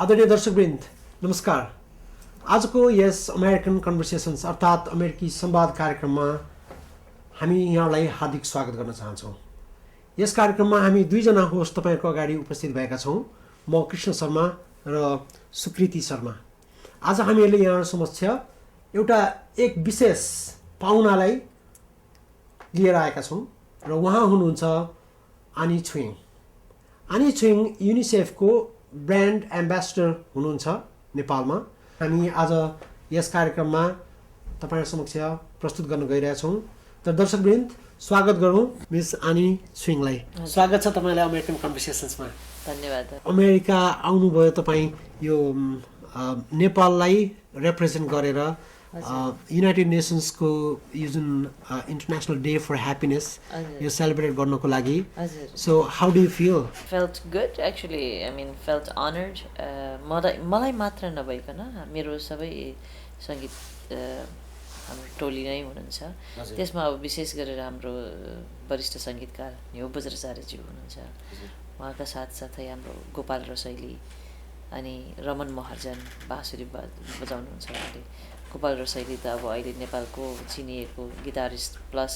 आदरणीय दर्शकवृन्द नमस्कार। आजको यस अमेरिकन कन्भर्सेसन्स अर्थात् अमेरिकी संवाद कार्यक्रममा हामी यहाँलाई हार्दिक स्वागत गर्न चाहन्छौँ। यस कार्यक्रममा हामी दुईजना होस्ट तपाईहरुको अगाडि उपस्थित भएका छौँ। म कृष्ण शर्मा र सुकृति शर्मा। आज हामीहरूले यहाँ समक्ष एउटा एक विशेष पाहुनालाई लिएर आएका छौँ र उहाँ हुनुहुन्छ आनी छोइङ। आनी छोइङ युनिसेफको ब्रान्ड एम्बेसडर हुनुहुन्छ नेपालमा। हामी आज यस कार्यक्रममा तपाईहरु समक्ष प्रस्तुत गर्न गइरहेका छौँ। त दर्शकवृन्द स्वागत गरौँ मिस आनी छोइङलाई। स्वागत छ तपाईलाई अमेरिकन कन्भर्सेसन्समा। धन्यवाद। अमेरिका आउनुभयो तपाईँ यो नेपाललाई रिप्रेजेन्ट गरेर युनाइटेड नेसन्सको यो जुन इन्टरनेसनल डे फर ह्याप्पिनेस यो सेलिब्रेट गर्नको लागि। So how do you feel? Felt good actually. I mean felt honoured. मलाई मात्र नभइकन मेरो सबै सङ्गीत हाम्रो टोली नै हुनुहुन्छ। त्यसमा अब विशेष गरेर हाम्रो वरिष्ठ सङ्गीतकार यो बज्राचार्यज्यू हुनुहुन्छ। उहाँका साथसाथै हाम्रो गोपाल रसैली अनि रमन महर्जन बाँसुरी बजाउनुहुन्छ उहाँले। गोपाल रसैली त अब अहिले नेपालको चिनिएको guitarist plus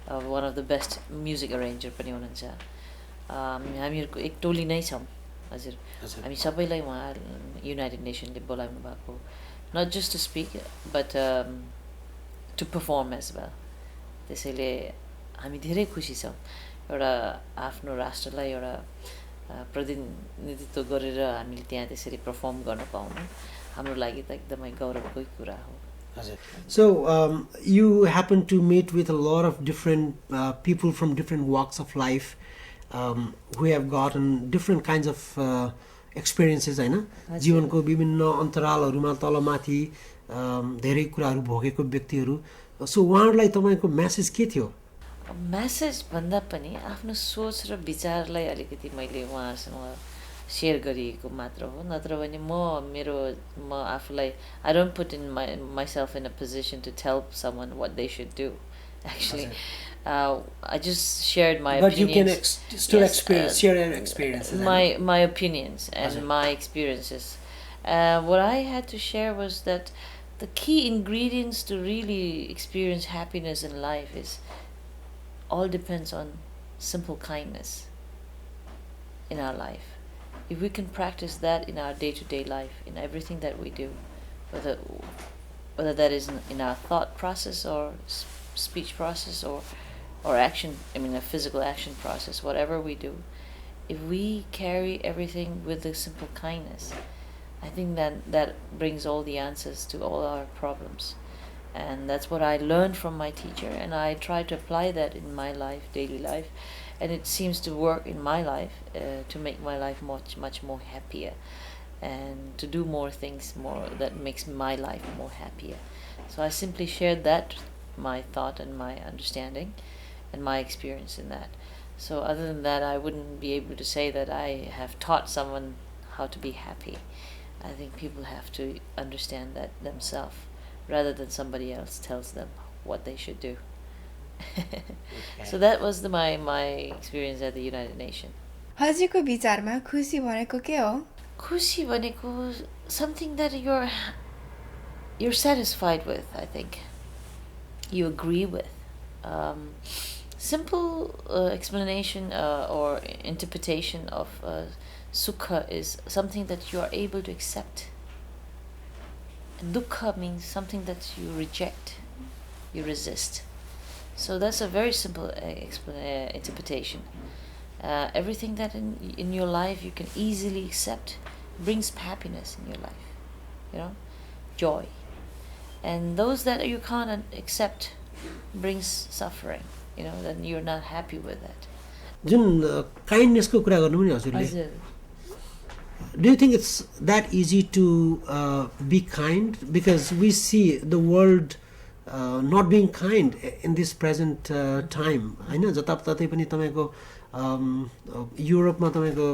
one of the best music arranger पनि हुनुहुन्छ। हामीहरूको एक टोली नै छौँ। हजुर, हामी सबैलाई उहाँ युनाइटेड नेसनले बोलाउनु भएको, not just to speak but to perform as well. त्यसैले हामी धेरै खुसी छौँ एउटा आफ्नो राष्ट्रलाई एउटा प्रतिनिधित्व गरेर हामीले त्यहाँ त्यसरी पर्फर्म गर्न पाउनु हाम्रो लागि त एकदमै गौरवकै कुरा हो। So you happen to meet with a lot of different people from different walks of life who have gotten different kinds of experiences, हैन? जीवनको विभिन्न अन्तरालहरुमा तलमाथि धेरै कुराहरू भोगेको व्यक्तिहरू। सो उहाँहरूलाई तपाईको मेसेज के थियो? मेसेज भन्दा पनि आफ्नो सोच र विचारलाई अलिकति मैले उहाँसँग सेयर गरिएको मात्र हो। नत्र भने म आफूलाई I don't put in myself in a position to tell someone what they should do. Actually I just shared my opinions. But you can still share your experiences. My opinions and my experiences. What I had to share was that the key ingredients to really experience happiness in life is all depends on simple kindness in our life. If we can practice that in our day-to-day life, in everything that we do, whether that is in our thought process or speech process or action, I mean a physical action process, whatever we do, if we carry everything with a simple kindness, I think that brings all the answers to all our problems. And that's what I learned from my teacher, and I try to apply that in my life, daily life, and it seems to work in my life to make my life much more happier and to do more things that makes my life more happier. So I simply shared that, my thought and my understanding and my experience in that. So other than that, I wouldn't be able to say that I have taught someone how to be happy. I think people have to understand that themselves rather than somebody else tells them what they should do. So that was my experience at the United Nations. हजुरको विचारमा खुसी भनेको के हो? खुसी भनेको something that you're satisfied with, I think. You agree with. Simple explanation or interpretation of sukha is something that you are able to accept. Dukkha means something that you reject, you resist. So that's a very simple interpretation. Everything that in your life you can easily accept brings happiness in your life, joy. And those that you can't accept brings suffering, then you're not happy with that. Jun kindness को कुरा गर्नु नि हजुरले, do you think it's that easy to be kind? Because we see the world not being kind in this present time, हैन? जताततै पनि तपाईको युरोपमा तपाईको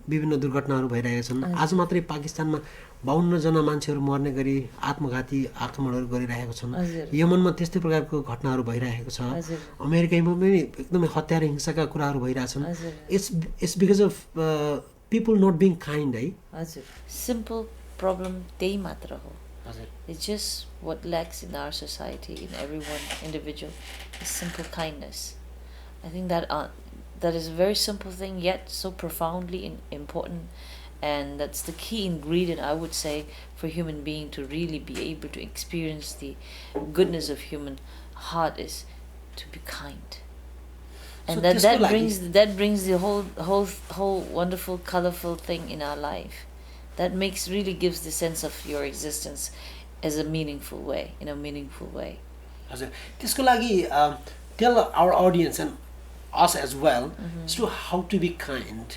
विभिन्न दुर्घटनाहरू भइरहेका छन्। आज मात्रै पाकिस्तानमा 52 जना मान्छेहरू मर्ने गरी आत्मघाती आक्रमणहरू गरिरहेका छन्। यमनमा त्यस्तै प्रकारको घटनाहरू भइरहेको छ। अमेरिकामा पनि एकदमै हत्या र हिंसाका कुराहरू भइरहेछन्। It's because of people not being kind, है? हजुर simple problem त्यही मात्र हो. हजुर. It's just what lacks in our society, in everyone individual, is simple kindness. I think that is a very simple thing, yet so profoundly important, and that's the key ingredient, I would say, for human being to really be able to experience the goodness of human heart is to be kind. And So that brings the whole wonderful, colorful thing in our life. That really gives the sense of your existence as a meaningful way, in a meaningful way. हजुर. त्यसको लागि tell our audience and us as well as to how to be kind.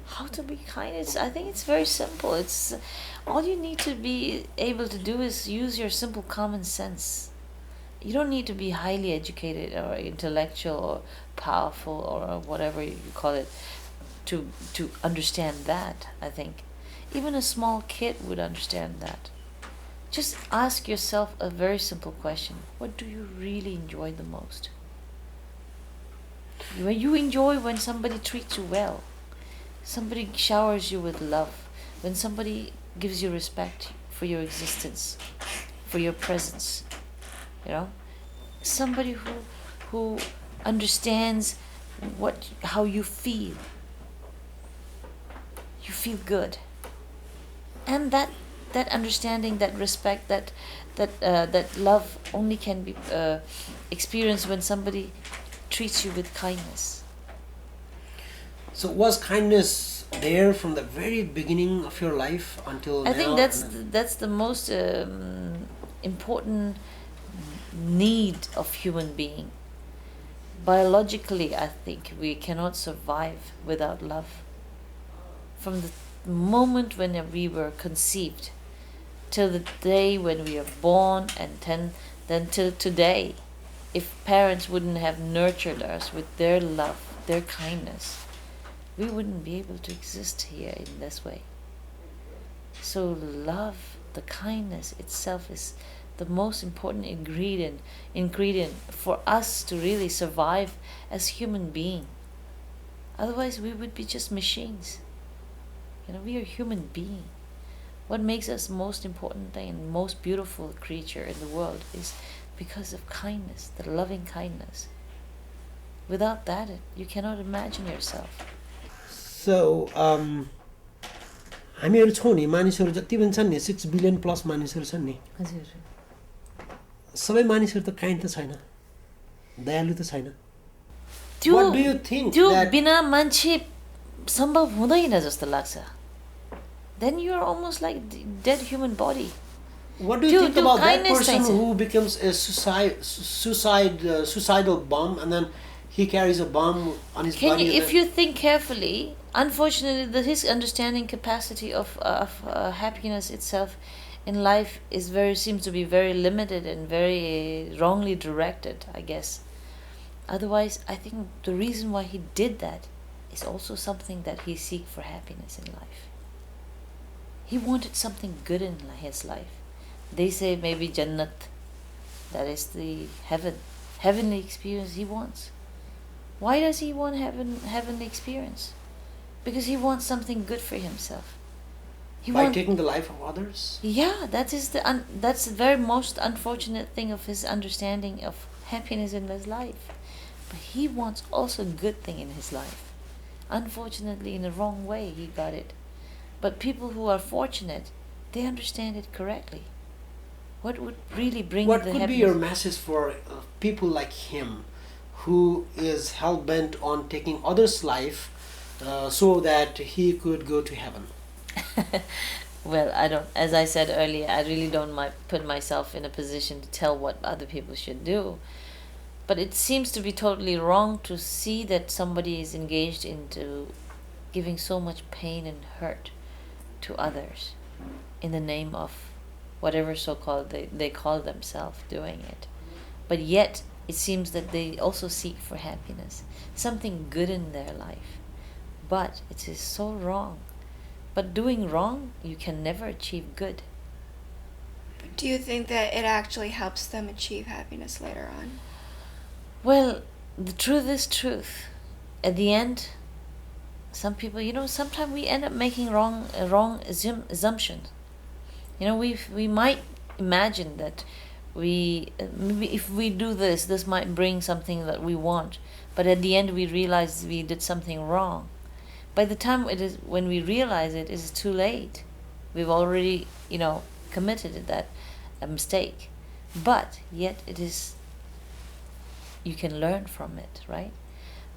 How to be kind? I think it's very simple. It's all you need to be able to do is use your simple common sense. You don't need to be highly educated or intellectual or powerful or whatever you call it to understand that. I think even a small kid would understand that. Just ask yourself a very simple question: what do you really enjoy the most? You enjoy when somebody treats you well, somebody showers you with love, when somebody gives you respect for your existence, for your presence. Somebody who understands how you feel. You feel good, and that understanding, that respect, that love only can be experienced when somebody treats you with kindness. So was kindness there from the very beginning of your life until now? I think that's the most important need of human being. Biologically, I think we cannot survive without love. From the moment when we were conceived till the day when we are born, and then till today, if parents wouldn't have nurtured us with their love, their kindness, we wouldn't be able to exist here in this way. So love, the kindness itself, is the most important ingredient for us to really survive as human beings. Otherwise we would be just machines. We are human beings. What makes us most important thing and most beautiful creature in the world is because of kindness, the loving kindness. Without that, you cannot imagine yourself. So हामीहरू छौँ नि, मानिसहरू जति पनि छन् नि, 6 billion plus मानिसहरू छन् नि, सबै मानिसहरू त काइन्ड त छैन, दयालु त छैन. What do you think त्यो that बिना मान्छे सम्भव हुँदैन जस्तो लाग्छ. Then you are almost like a dead human body. What do you think about that kindness person चाहिन्छ. who becomes a suicidal bomb and then he carries a bomb on his body? If you think carefully, unfortunately, his understanding capacity of happiness itself in life seems to be very limited and very wrongly directed, I guess. Otherwise, I think the reason why he did that is also something that he seek for happiness in life. He wanted something good in his life. They say maybe Jannat, that is the heavenly experience he wants. Why does he want heavenly experience? Because he wants something good for himself. By taking the life of others? Yeah, that's the very most unfortunate thing of his understanding of happiness in his life. But he wants also a good thing in his life. Unfortunately, in the wrong way, he got it. But people who are fortunate, they understand it correctly. What would really bring the happiness? What could be your message for people like him, who is hell-bent on taking others' life so that he could go to heaven? Well, as I said earlier, I really don't put myself in a position to tell what other people should do. But it seems to be totally wrong to see that somebody is engaged into giving so much pain and hurt to others in the name of whatever so-called they call themselves doing it. But yet, it seems that they also seek for happiness, something good in their life. But it is so wrong. But doing wrong, you can never achieve good. Do you think that it actually helps them achieve happiness later on? Well, the truth is truth. At the end, some people, sometimes we end up making wrong assumptions. We might imagine that maybe if we do this might bring something that we want, but at the end we realize we did something wrong. By the time when we realize it is too late. We've already committed that a mistake, but yet you can learn from it, right?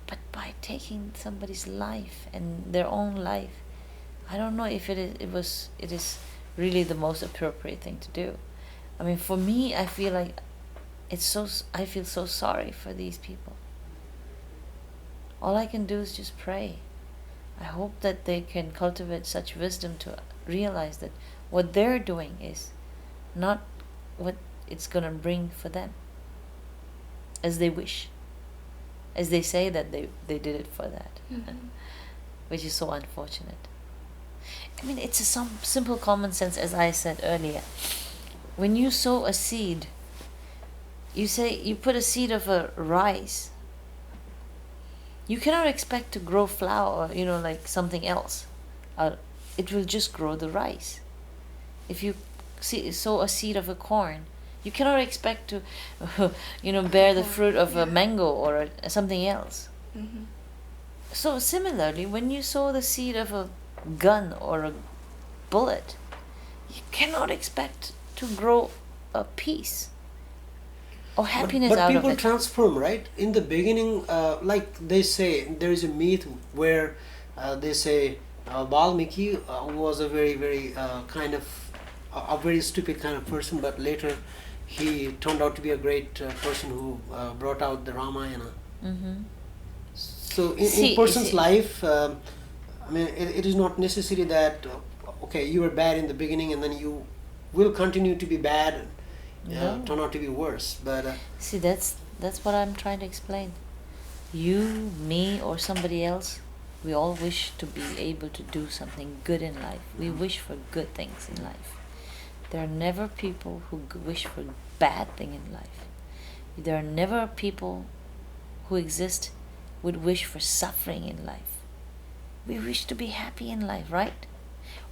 But by taking somebody's life and their own life, I don't know if it is really the most appropriate thing to do. I mean, for me, I feel like I feel so sorry for these people. All I can do is just pray. I hope that they can cultivate such wisdom to realize that what they're doing is not what it's going to bring for them, as they wish, as they say that they did it for that, which is so unfortunate. I mean, it's some simple common sense, as I said earlier. When you sow a seed, you put a seed of a rice. You cannot expect to grow flour, like something else. It will just grow the rice. If you sow a seed of a corn, you cannot expect to, bear the fruit of a mango or something else. Mm-hmm. So similarly, when you sow the seed of a gun or a bullet, you cannot expect to grow a peace or happiness but out of people it. transform, right? In the beginning, like they say, there is a myth where they say Valmiki was a very, very kind of a very stupid kind of person, but later he turned out to be a great person who brought out the Ramayana. Mm-hmm. So in person's life, I mean, it is not necessary that okay, you were bad in the beginning and then you will continue to be bad and No. turn out to be worse. But See, that's what I'm trying to explain. You, me, or somebody else, we all wish to be able to do something good in life. We wish for good things in life. There are never people who wish for bad thing in life. There are never people who exist would wish for suffering in life. We wish to be happy in life, right?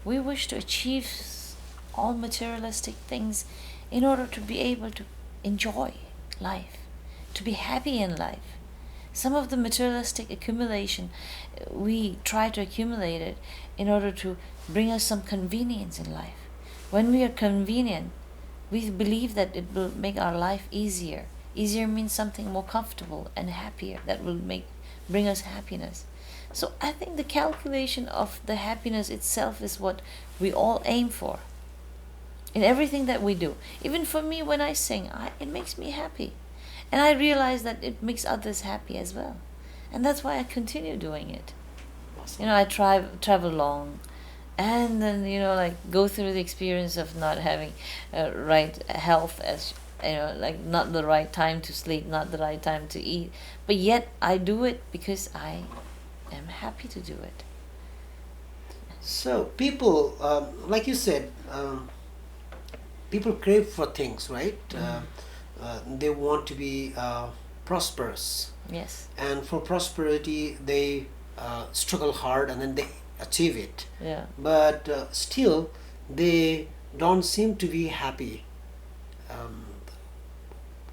We wish to achieve all materialistic things in order to be able to enjoy life, to be happy in life. Some of the materialistic accumulation, we try to accumulate it in order to bring us some convenience in life. When we are convenient, we believe that it will make our life easier. Easier means something more comfortable and happier that will bring us happiness. So I think the calculation of the happiness itself is what we all aim for in everything that we do. Even for me, when I sing, it makes me happy. And I realize that it makes others happy as well. And that's why I continue doing it. awesome. I travel long, and then go through the experience of not having right health, as like not the right time to sleep, not the right time to eat, but yet I do it because I am happy to do it. So people, like you said, people crave for things, right? They want to be prosperous, Yes. and for prosperity they struggle hard and then they achieve it. Yeah. But still, they don't seem to be happy.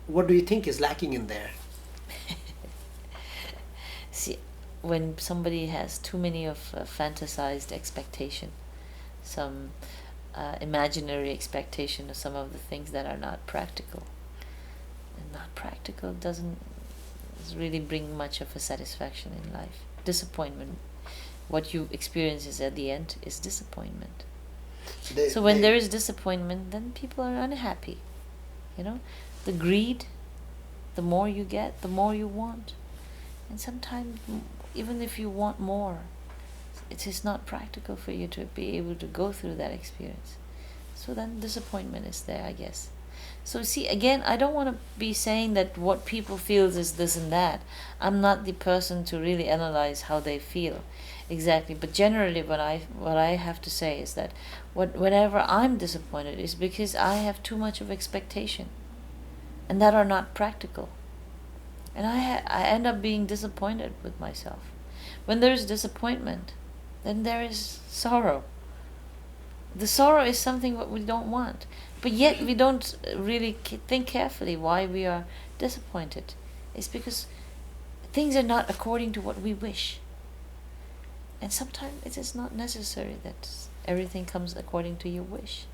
What do you think is lacking in there? See, when somebody has too many of fantasized expectation, some imaginary expectation of some of the things that are not practical, and not practical doesn't really bring much of a satisfaction in life. Disappointment. What you experience is at the end is disappointment. So when there is disappointment, then people are unhappy. The greed, the more you get, the more you want. And sometimes, even if you want more, it is not practical for you to be able to go through that experience. So then disappointment is there, I guess. So see, again, I don't want to be saying that what people feel is this and that. I'm not the person to really analyze how they feel exactly. But generally, what I have to say is that whenever I'm disappointed is because I have too much of expectation, and that are not practical. And I end up being disappointed with myself. When there is disappointment, then there is sorrow. The sorrow is something what we don't want, but yet we don't really think carefully why we are disappointed. It's because things are not according to what we wish. And sometimes it is not necessary that everything comes according to your wish.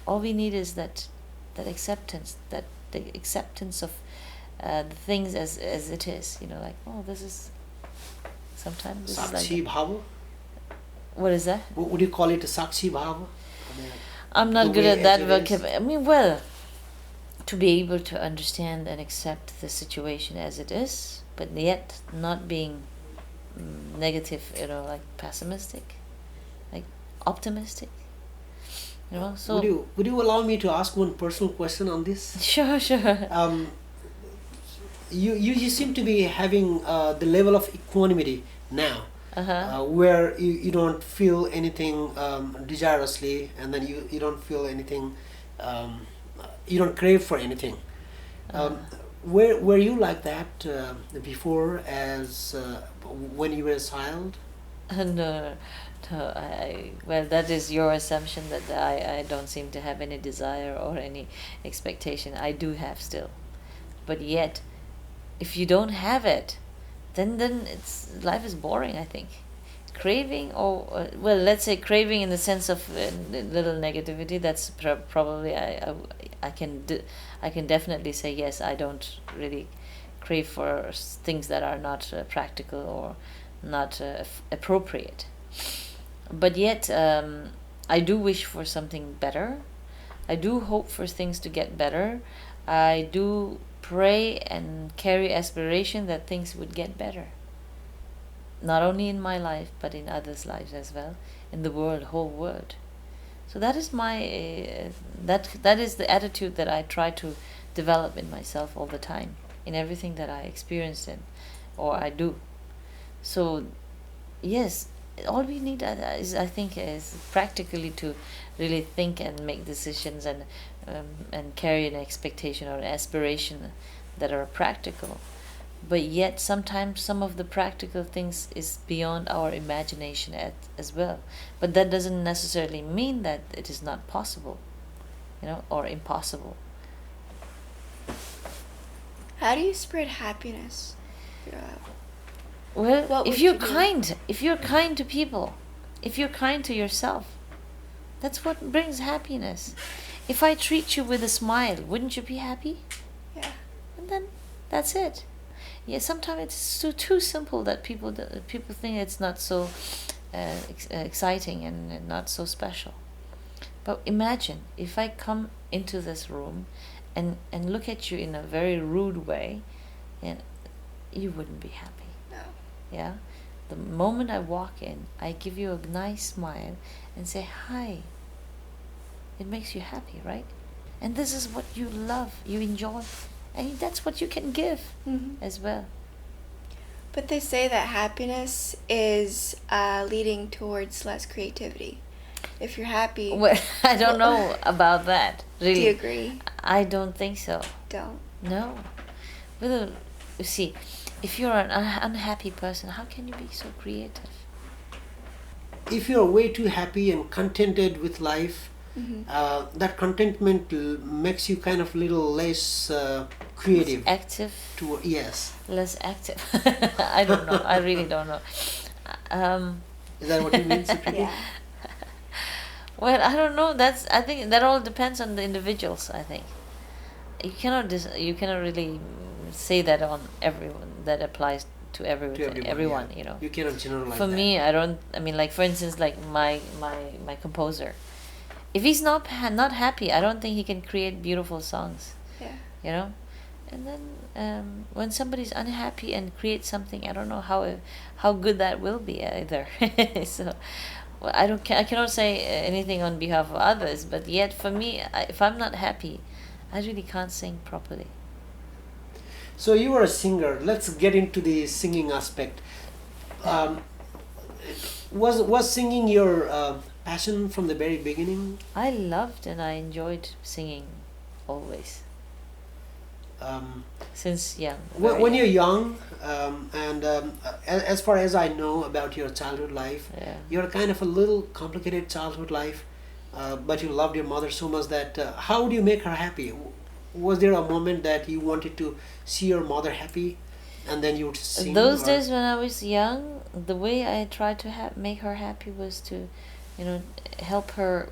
All we need is that acceptance, that the acceptance of the things as it is. Like, oh, this is sometimes this is Sakshi like. bhava? What is that? Would you call it a sakshi bhava? I'm not the good way at that as it is? vocabulary. I mean, well, to be able to understand and accept the situation as it is, but yet not being negative, like pessimistic, like optimistic. So Would you allow me to ask one personal question on this? sure. You seem to be having the level of equanimity now, where you don't feel anything desirously, and then you don't feel anything, you don't crave for anything. Were you like that before, as when you were a child? No. Well, that is your assumption that I don't seem to have any desire or any expectation. I do have still, but yet, if you don't have it, then life is boring. I think craving, or well, let's say craving in the sense of little negativity. That's probably I can definitely say yes. I don't really crave for things that are not practical or not appropriate. But yet, I do wish for something better. I do hope for things to get better. I do pray and carry aspiration that things would get better. Not only in my life, but in others' lives as well, in the world, whole world. So that is my that is the attitude that I try to develop in myself all the time, in everything that I experience in, or I do. So, yes, all we need is, I think, is practically to really think and make decisions and carry an expectation or an aspiration that are practical. But yet, sometimes some of the practical things is beyond our imagination as well. But that doesn't necessarily mean that it is not possible, or impossible. How do you spread happiness? Well, What if would you're you do? if you're kind to people, if you're kind to yourself, that's what brings happiness. If I treat you with a smile, wouldn't you be happy? Yeah. And then that's it. Yeah, sometimes it's too simple that people think it's not so exciting and not so special. But imagine if I come into this room and look at you in a very rude way, and you wouldn't be happy. No. Yeah, the moment I walk in, I give you a nice smile and say hi. It makes you happy, right? And this is what you love, you enjoy, and that's what you can give as well. But they say that happiness is leading towards less creativity. If you're happy, Well, I don't know about that. Really, do you agree? I don't think so. Don't. No. Well, you see, if you're an unhappy person, how can you be so creative? If you're way too happy and contented with life, that contentment makes you kind of little less creative. Active, Yes. less active. I don't know. I really don't know. Is that what you mean, Sukriti? Yeah. Well, I don't know. I think that all depends on the individuals. I think you cannot really say that on everyone. That applies to everyone. Yeah. You cannot generalize For that. me, I don't. I mean, like for instance, like my composer. If he's not happy, I don't think he can create beautiful songs. Yeah. And then when somebody's unhappy and creates something, I don't know how good that will be either. So, well, I cannot say anything on behalf of others. But yet, for me, if I'm not happy, I really can't sing properly. So you were a singer. Let's get into the singing aspect. Was singing your passion from the very beginning? I loved and I enjoyed singing always. Since young. When you're young, as far as I know about your childhood life, Yeah. you're kind of a little complicated childhood life, but you loved your mother so much that how would you make her happy? Was there a moment that you wanted to see your mother happy, and then you would sing? Those or- days when I was young, the way I tried to make her happy was to, help her,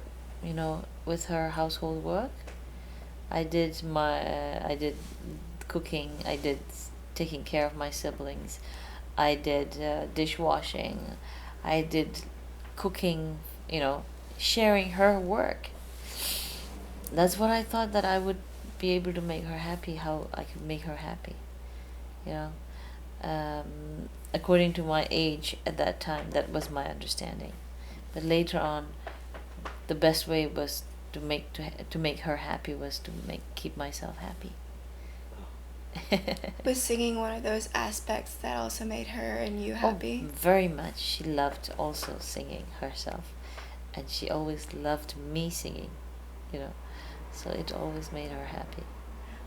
with her household work. I did cooking. I did taking care of my siblings. I did dishwashing. I did cooking. Sharing her work. That's what I thought that I would be able to make her happy. How I could make her happy. You know. According to my age at that time, that was my understanding. But later on, the best way was to make her happy was to keep myself happy. Was singing one of those aspects that also made her and you happy? Oh, very much. She loved also singing herself, and she always loved me singing. So it always made her happy.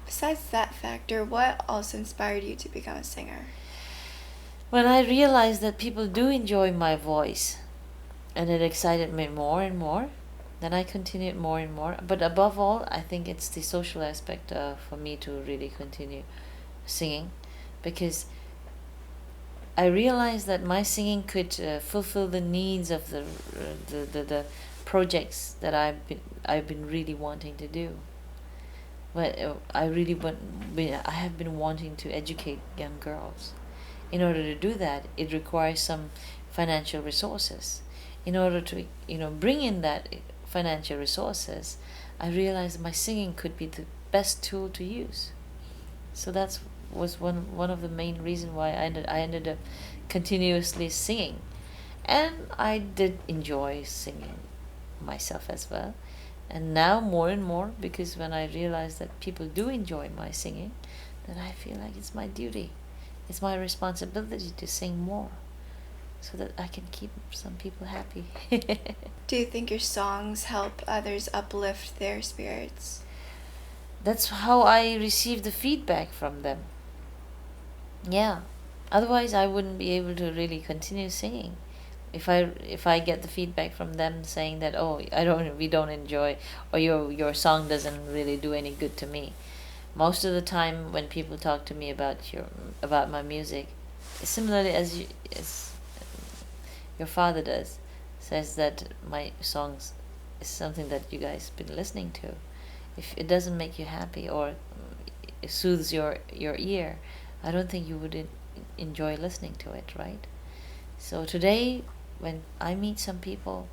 Besides that factor, what also inspired you to become a singer? When I realized that people do enjoy my voice, and it excited me more and more, then I continued more and more. But above all, I think it's the social aspect for me to really continue singing, because I realized that my singing could fulfill the needs of the projects that I've been really wanting to do. But I have been wanting to educate young girls. In order to do that, it requires some financial resources. In order to bring in that financial resources, I realized my singing could be the best tool to use. So that was one of the main reasons why I ended up continuously singing, and I did enjoy singing myself as well. And now more and more, because when I realize that people do enjoy my singing, then I feel like it's my duty, it's my responsibility to sing more, so that I can keep some people happy. Do you think your songs help others uplift their spirits? That's how I receive the feedback from them. Yeah. Otherwise, I wouldn't be able to really continue singing. If I get the feedback from them saying that, oh, we don't enjoy, or your song doesn't really do any good to me. Most of the time, when people talk to me about my music, similarly as your father says that my songs is something that you guys been listening to. If it doesn't make you happy or it soothes your ear, I don't think you would enjoy listening to it, right? So today, when I meet some people,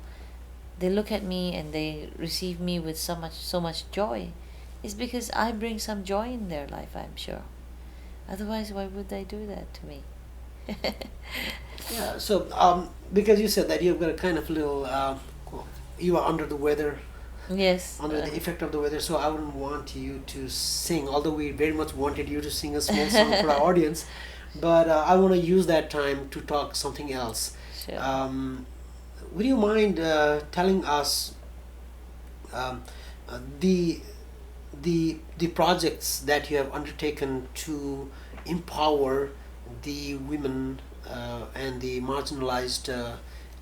they look at me and they receive me with so much joy. It's because I bring some joy in their life, I'm sure. Otherwise, why would they do that to me? Yeah. So because you said that you've got a kind of little, you are under the weather. Yes. Under the effect of the weather, so I wouldn't want you to sing, although we very much wanted you to sing a small song for our audience, but I want to use that time to talk something else. Sure. Would you mind telling us the projects that you have undertaken to empower the women and the marginalized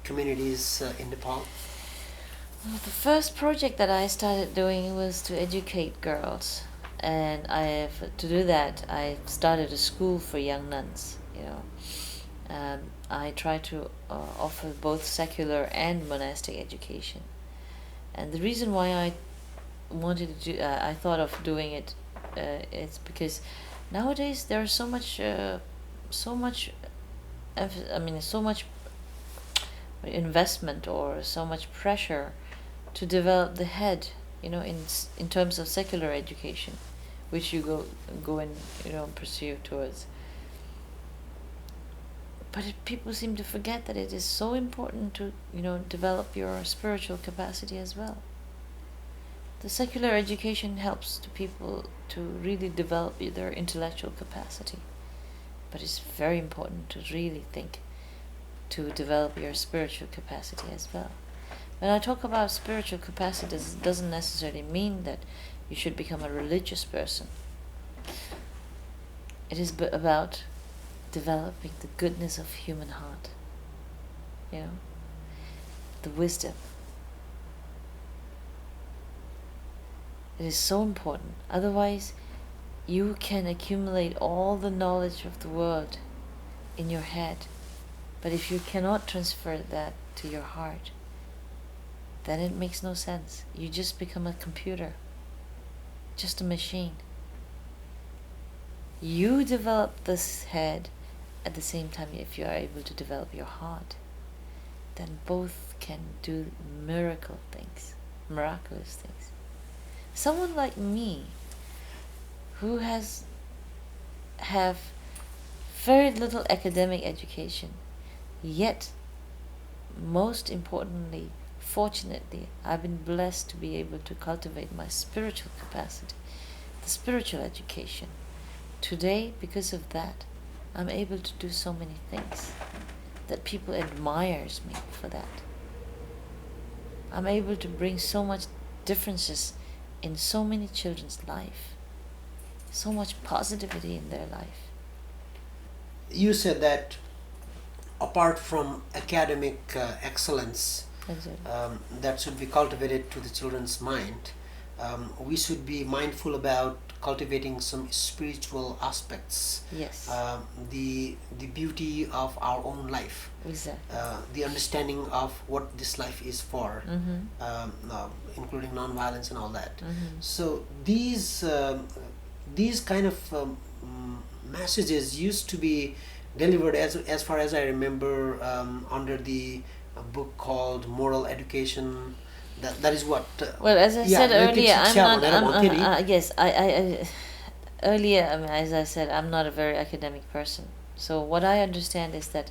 communities in Nepal? Well, the first project that I started doing was to educate girls, and to do that I started a school for young nuns. I try to offer both secular and monastic education, and the reason why I wanted to I thought of doing it, it's because nowadays there's so much investment or so much pressure to develop the head, in terms of secular education, which you go and pursue towards. But people seem to forget that it is so important to develop your spiritual capacity as well. The secular education helps to people to really develop their intellectual capacity, but it's very important to really think to develop your spiritual capacity as well. When I talk about spiritual capacity, it doesn't necessarily mean that you should become a religious person. It is about developing the goodness of human heart, the wisdom. It is so important. Otherwise, you can accumulate all the knowledge of the world in your head, but if you cannot transfer that to your heart, then it makes no sense. You just become a computer, just a machine. You develop this head at the same time. If you are able to develop your heart, then both can do miraculous things. Someone like me, who have very little academic education, yet most importantly, fortunately, I've been blessed to be able to cultivate my spiritual capacity, the spiritual education. Today, because of that, I'm able to do so many things that people admires me for that. I'm able to bring so much differences in so many children's life, so much positivity in their life. You said that apart from academic excellence that should be cultivated to the children's mind, we should be mindful about cultivating some spiritual aspects. Yes. The beauty of our own life. Exactly. The understanding of what this life is for, including non-violence and all that. So these kind of messages used to be delivered, as far as I remember, under the book called Moral Education. That is what. Well, as I said earlier, earlier, as I said, I'm not a very academic person. So what I understand is that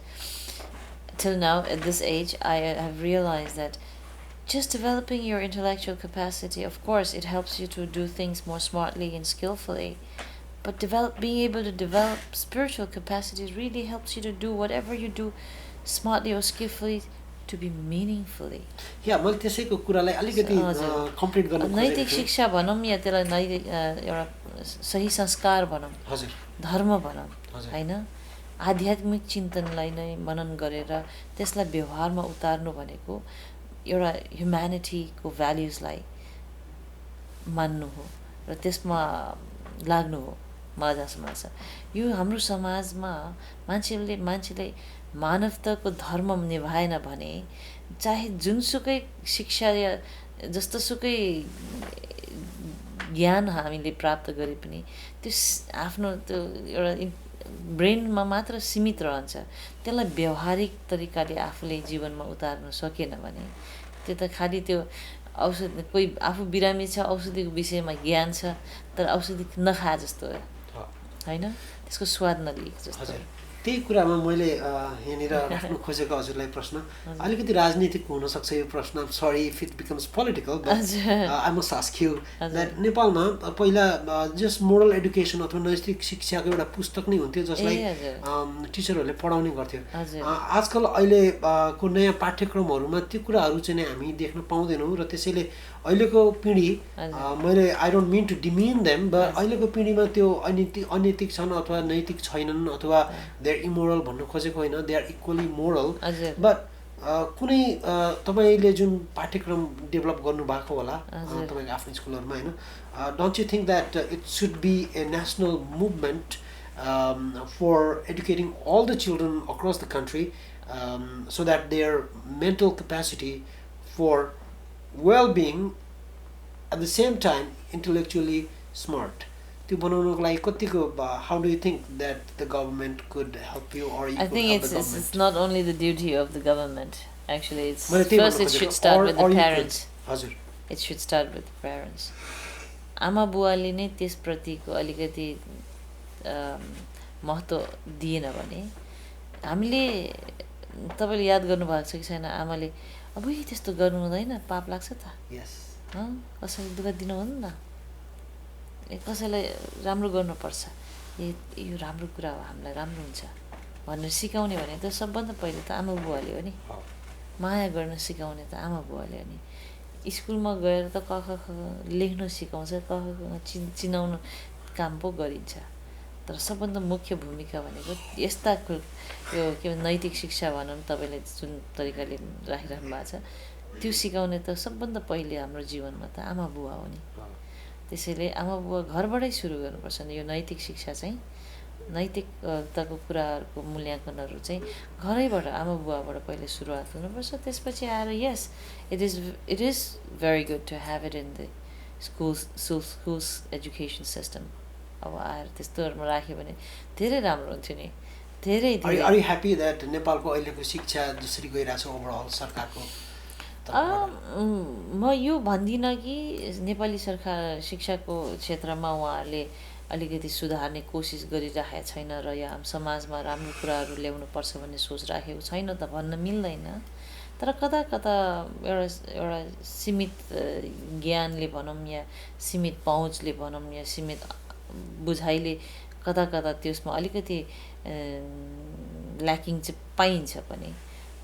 till now, at this age, I have realized that just developing your intellectual capacity, of course, it helps you to do things more smartly and skillfully. But being able to develop spiritual capacity really helps you to do whatever you do smartly or skillfully to be meaningfully. मैले त्यसैको कुरालाई अलिकति complete गर्न खोजेको नैतिक शिक्षा भनौँ या त्यसलाई नैतिक एउटा सही संस्कार भनौँ, धर्म भनौँ, हैन, आध्यात्मिक चिन्तनलाई नै मनन गरेर त्यसलाई व्यवहारमा उतार्नु भनेको एउटा ह्युम्यानिटीको भ्याल्युजलाई मान्नु हो र त्यसमा लाग्नु हो। मलाई जसमा छ यो हाम्रो समाजमा मान्छेले मानवताको धर्म निभाएन भने चाहे जुनसुकै शिक्षा या जस्तोसुकै ज्ञान हामीले प्राप्त गरे पनि त्यो आफ्नो त्यो एउटा ब्रेनमा मात्र सीमित रहन्छ। त्यसलाई व्यावहारिक तरिकाले आफूले जीवनमा उतार्न सकेन भने त्यो त खाली त्यो औषधि, कोही आफू बिरामी छ, औषधिको विषयमा ज्ञान छ तर औषधि नखाए जस्तो हो, हैन, त्यसको स्वाद नलिएको जस्तो। त्यही कुरामा मैले यहाँनिर राख्न खोजेको हजुरलाई प्रश्न अलिकति राजनीतिक हुन सक्छ यो प्रश्न। I'm sorry if it becomes political, but I must ask you that नेपालमा पहिला जस्ट मोरल एडुकेसन अथवा नैतिक शिक्षाको एउटा पुस्तक नै हुन्थ्यो जसलाई टिचरहरूले पढाउने गर्थ्यो। आजकल अहिलेको नयाँ पाठ्यक्रमहरूमा त्यो कुराहरू चाहिँ नै हामी देख्न पाउँदैनौँ र त्यसैले अहिलेको पिँढी, मैले I don't mean to demean them, but अहिलेको पिँढीमा त्यो अनैतिक छन् अथवा नैतिक छैनन् अथवा दे आर इमोरल भन्न खोजेको होइन, they are equally moral. But कुनै तपाईँले जुन पाठ्यक्रम डेभलप गर्नुभएको होला तपाईँको आफ्नो स्कुलहरूमा, होइन, don't you think that it should be a national movement for educating all the children across the country so that their mental capacity for well-being at the same time intellectually smart? त्यो बनाउनको लागि कतिको, how do you think that the government could help you, or you I could think help the government? it's not only the duty of the government. Actually, it's first it should start with the parents. It should start with the parents. आमा बुवाले नै त्यसप्रतिको अलिकति महत्त्व दिएन भने हामीले, तपाईले याद गर्नुभएको छ कि छैन, आमाले अब त्यस्तो गर्नु हुँदैन, पाप लाग्छ त, कसैले दुःख दिनु हुँदैन, कसैलाई राम्रो गर्नुपर्छ, यो राम्रो कुरा हो, हामीलाई राम्रो हुन्छ भनेर सिकाउने भने त सबभन्दा पहिले त आमा बुवाले हो नि। माया गर्न सिकाउने त आमा बुवाले हो नि। स्कुलमा गएर त क ख ख लेख्न सिकाउँछ, क ख चिनाउनु काम पो गरिन्छ। तर सबभन्दा मुख्य भूमिका भनेको यस्ता यो के भन्छ नैतिक शिक्षा भनौँ तपाईँले जुन तरिकाले राखिराख्नु भएको छ त्यो सिकाउने त सबभन्दा पहिले हाम्रो जीवनमा त आमा बुवा हो नि त्यसैले आमा बुवा घरबाटै सुरु गर्नुपर्छ नि यो नैतिक शिक्षा चाहिँ नैतिकताको कुराहरूको मूल्याङ्कनहरू चाहिँ घरैबाट आमा बुवाबाट पहिले सुरुवात हुनुपर्छ त्यसपछि आएर यस it is very good to have it in the schools education system अब आएर त्यस्तोहरूमा राख्यो भने धेरै राम्रो हुन्थ्यो नि धेरै आर यु ह्याप्पी द्याट नेपालको अहिलेको शिक्षा जसरी गइरहेको छ ओभरअल सरकारको म यो भन्दिनँ कि नेपाली सरकार शिक्षाको क्षेत्रमा उहाँहरूले अलिकति सुधार्ने कोसिस गरिराखेका छैन र या समाजमा राम्रो कुराहरू ल्याउनुपर्छ भन्ने सोच राखेको छैन त भन्न मिल्दैन तर कता कता एउटा सीमित ज्ञानले भनौँ या सीमित पहुँचले भनौँ या सीमित बुझाइले कता कता त्यसमा अलिकति ल्याकिङ चाहिँ पाइन्छ पनि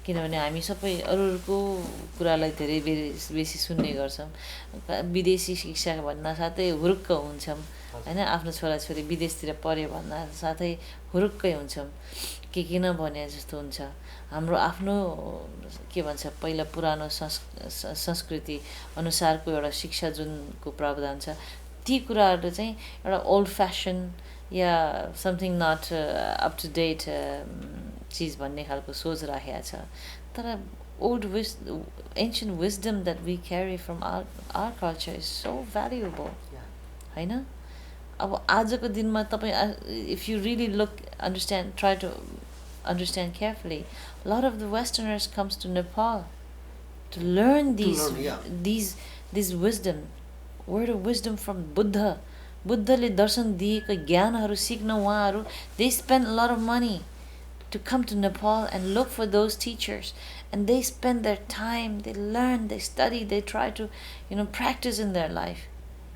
किनभने हामी सबै अरूको कुरालाई धेरै बेसी सुन्ने गर्छौँ विदेशी शिक्षा भन्न साथै हुरुक्क हुन्छौँ होइन आफ्नो छोराछोरी विदेशतिर पढ्यो भन्दा साथै हुरुक्कै हुन्छौँ के किन भने जस्तो हुन्छ हाम्रो आफ्नो के भन्छ पहिला पुरानो संस्कृति अनुसारको एउटा शिक्षा जुनको प्रावधान छ ती कुराहरू चाहिँ एउटा ओल्ड फ्यासन या something not up to date चिज भन्ने खालको सोच राखेको छ तर ancient wisdom that we carry from our culture is so valuable होइन अब आजको दिनमा तपाईँ if you really look try to understand carefully a lot of the westerners comes to Nepal to learn these wisdom word of wisdom from बुद्धले दर्शन दिएको ज्ञानहरू सिक्न उहाँहरू they spend a lot of money to come to Nepal and look for those teachers and they spend their time, they learn, they study, they try to practice in their life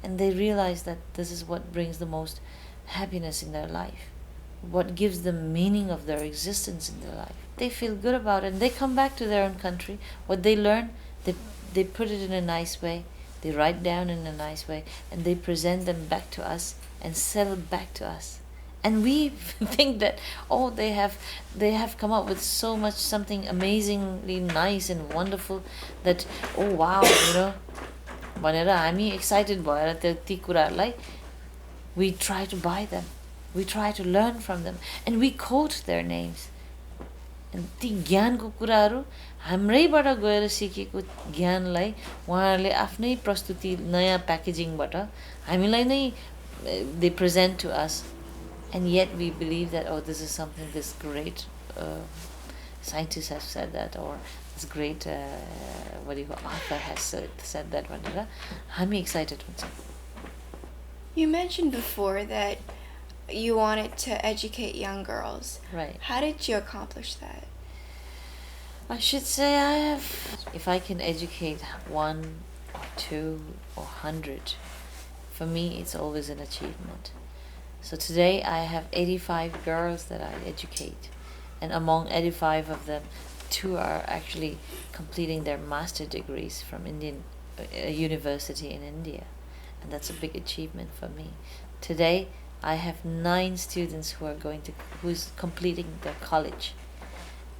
and they realize that this is what brings the most happiness in their life, what gives them meaning of their existence in their life. They feel good about it and they come back to their own country. What they learn, they put it in a nice way, they write down in a nice way and they present them back to us and sell it back to us. And we think that they have come up with so much something amazingly nice and wonderful that wow, भनेर हामी excited भएर ती कुराहरूलाई we try to buy them, we try to learn from them and we quote their names. And ती ज्ञानको कुराहरू हाम्रैबाट गएर सिकेको ज्ञानलाई उहाँहरूले आफ्नै प्रस्तुति नयाँ प्याकेजिङबाट हामीलाई नै they present to us. And yet we believe that, this is something this great scientist has said that, or this great, author has said that. I'm excited. You mentioned before that you wanted to educate young girls. Right. How did you accomplish that? I should say if I can educate 1 or 2 or 100, for me it's always an achievement. So today I have 85 girls that I educate, and among 85 of them, 2 are actually completing their master degrees from Indian university in India, and that's a big achievement for me. Today I have 9 students who's completing their college,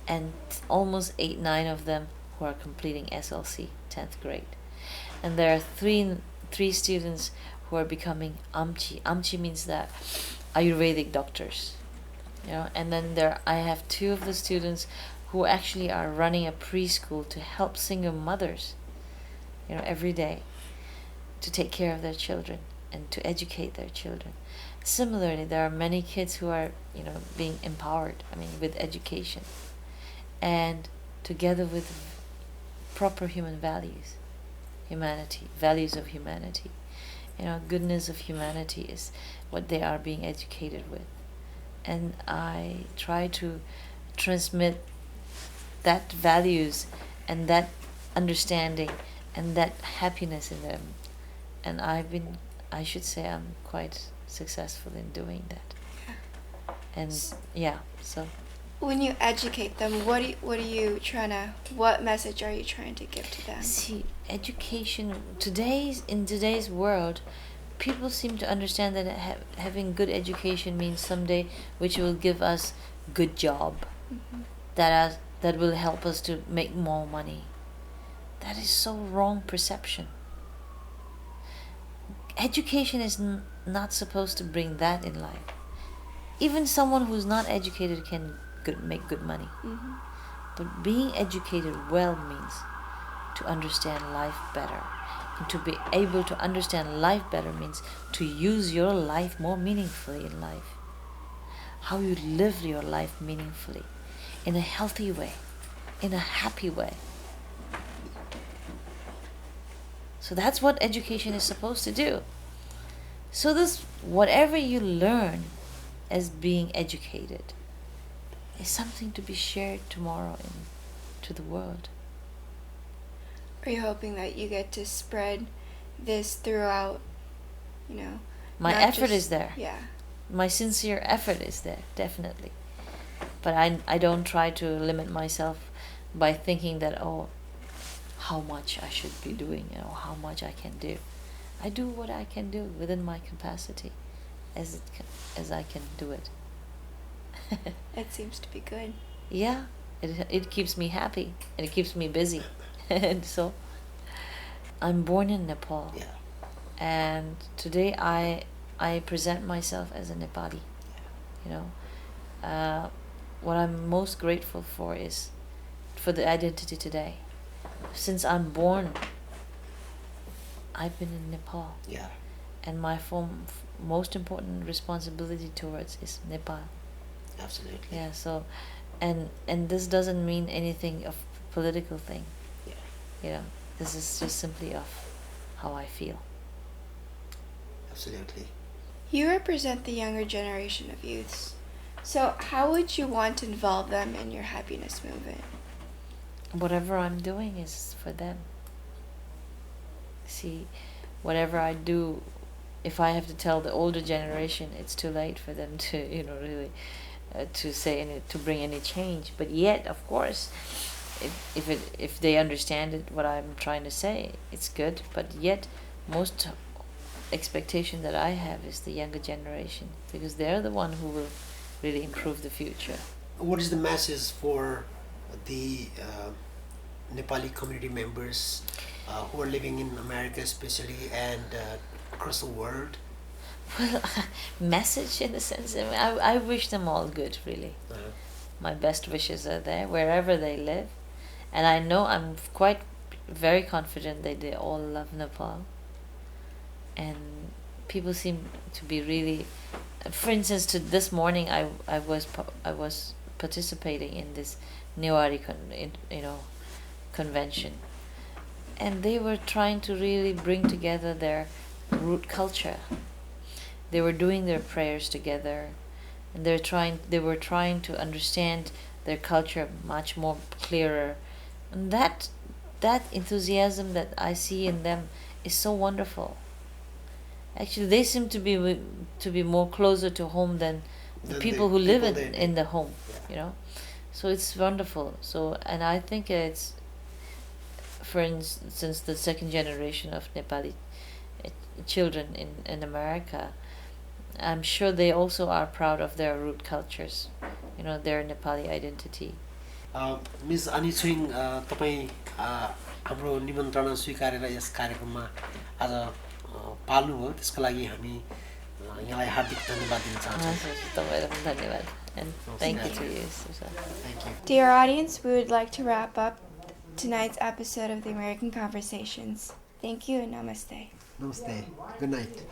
and almost 8-9 of them who are completing SLC 10th grade, and there are 3 students who are becoming Amchi. Amchi means that Ayurvedic doctors, and then I have 2 of the students who actually are running a preschool to help single mothers, every day to take care of their children and to educate their children. Similarly, there are many kids who are, being empowered, with education and together with proper human values, values of humanity. Goodness of humanity is what they are being educated with. And I try to transmit that values and that understanding and that happiness in them. And I should say I'm quite successful in doing that. And so when you educate them, what message are you trying to give to them? See, education in today's world, people seem to understand that having good education means someday which will give us good job, that will help us to make more money. That is so wrong perception. Education is not supposed to bring that in life. Even someone who's not educated can make good money. But being educated well means to understand life better. And to be able to understand life better means to use your life more meaningfully in life. How you live your life meaningfully, in a healthy way, in a happy way. So that's what education is supposed to do. So this, whatever you learn as being educated, is something to be shared tomorrow to the world. Are you hoping that you get to spread this throughout, My not effort just- is there. Yeah. My sincere effort is there, definitely. But I don't try to limit myself by thinking that, how much I should be doing, how much I can do. I do what I can do within my capacity, as I can do it. It seems to be good. Yeah, it keeps me happy and it keeps me busy. And so, I'm born in Nepal. Yeah. And today I present myself as a Nepali. What I'm most grateful for is for the identity today. Since I'm born, I've been in Nepal. Yeah. And my most important responsibility towards is Nepal. Absolutely. Yeah. So, and this doesn't mean anything of political thing. Yeah. This is just simply of how I feel. Absolutely. You represent the younger generation of youths. So how would you want to involve them in your happiness movement? Whatever I'm doing is for them. See, whatever I do, if I have to tell the older generation, it's too late for them to, really, to bring any change. But yet, of course, if they understand it, what I'm trying to say, it's good. But yet, most expectation that I have is the younger generation, because they're the one who will really improve the future. What is the message for the Nepali community members who are living in America especially and across the world? Well, message in the sense, I wish them all good, really. My best wishes are there wherever they live, and I know I'm very confident that they all love Nepal. And people seem to be really, for instance, this morning I was participating in this Newari convention, and they were trying to really bring together their root culture. They were doing their prayers together, and they were trying to understand their culture much more clearer. And that enthusiasm that I see in them is so wonderful. Actually, they seem to be more closer to home than the people who live in the home, So it's wonderful. So, and I think it's, for instance, the second generation of Nepali children in America, I'm sure they also are proud of their root cultures, their Nepali identity. Miss अनि छोइङ तपाईँ हाम्रो निमन्त्रणा स्वीकारेर yes कार्यक्रममा आज पाल्नुभयो, त्यसको लागि हामी यहाँलाई हार्दिक धन्यवाद दिन चाहन्छौँ. धन्यवाद. And thank you to you, Susan. Thank you. Dear audience, we would like to wrap up tonight's episode of the American Conversations. Thank you and namaste. Namaste. Good night.